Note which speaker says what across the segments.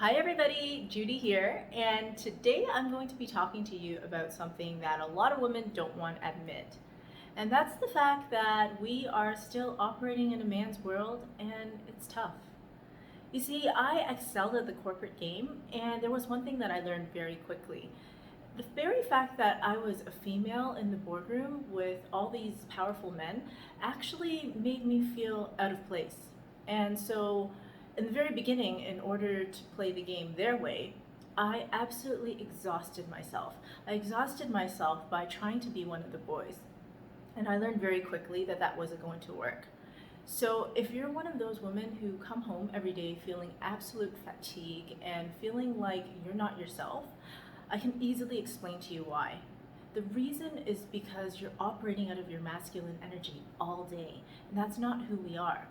Speaker 1: Hi everybody, Judy here, and today I'm going to be talking to you about something that a lot of women don't want to admit. And that's the fact that we are still operating in a man's world and it's tough. You see, I excelled at the corporate game, and there was one thing that I learned very quickly. The very fact that I was a female in the boardroom with all these powerful men actually made me feel out of place. And so, in the very beginning, in order to play the game their way, I absolutely exhausted myself. I exhausted myself by trying to be one of the boys. And I learned very quickly that that wasn't going to work. So if you're one of those women who come home every day feeling absolute fatigue and feeling like you're not yourself, I can easily explain to you why. The reason is because you're operating out of your masculine energy all day, and that's not who we are.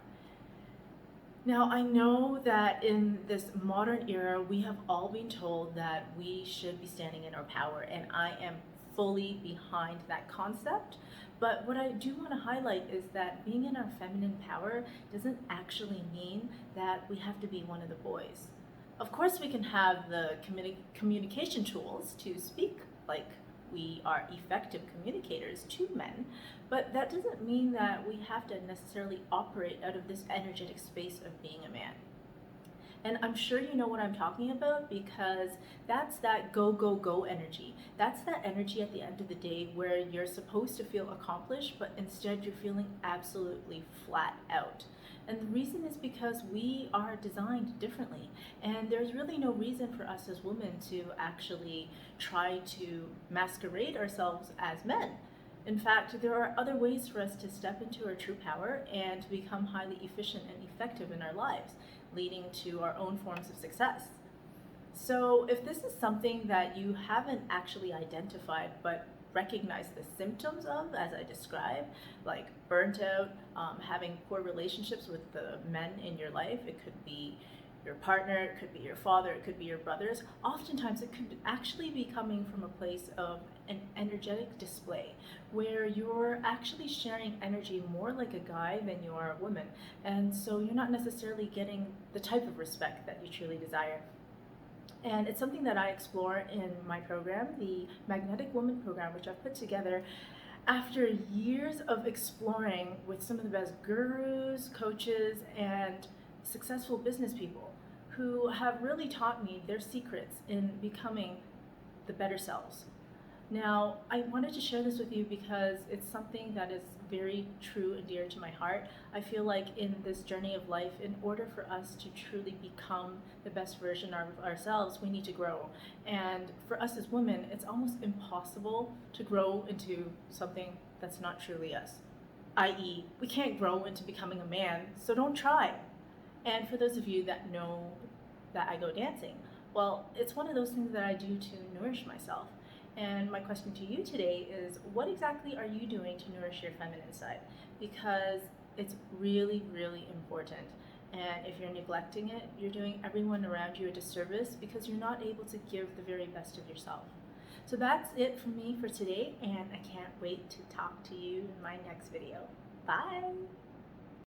Speaker 1: Now, I know that in this modern era, we have all been told that we should be standing in our power, and I am fully behind that concept. But what I do want to highlight is that being in our feminine power doesn't actually mean that we have to be one of the boys. Of course, we can have the communication tools to speak like we are effective communicators to men, but that doesn't mean that we have to necessarily operate out of this energetic space of being a man. And I'm sure you know what I'm talking about because that's that go, go, go energy. That's that energy at the end of the day where you're supposed to feel accomplished, but instead you're feeling absolutely flat out. And the reason is because we are designed differently. And there's really no reason for us as women to actually try to masquerade ourselves as men. In fact, there are other ways for us to step into our true power and to become highly efficient and effective in our lives, leading to our own forms of success. So if this is something that you haven't actually identified but recognize the symptoms of, as I described, like burnt out, having poor relationships with the men in your life, it could be your partner, it could be your father, it could be your brothers. Oftentimes it could actually be coming from a place of an energetic display where you're actually sharing energy more like a guy than you are a woman. And so you're not necessarily getting the type of respect that you truly desire. And it's something that I explore in my program, the Magnetic Woman program, which I've put together after years of exploring with some of the best gurus, coaches, and successful business people who have really taught me their secrets in becoming the better selves. Now, I wanted to share this with you because it's something that is very true and dear to my heart. I feel like in this journey of life, in order for us to truly become the best version of ourselves, we need to grow. And for us as women, it's almost impossible to grow into something that's not truly us, i.e., we can't grow into becoming a man, so don't try. And for those of you that know that I go dancing, well, it's one of those things that I do to nourish myself. And my question to you today is, what exactly are you doing to nourish your feminine side? Because it's really, really important. And if you're neglecting it, you're doing everyone around you a disservice because you're not able to give the very best of yourself. So that's it for me for today, and I can't wait to talk to you in my next video. Bye!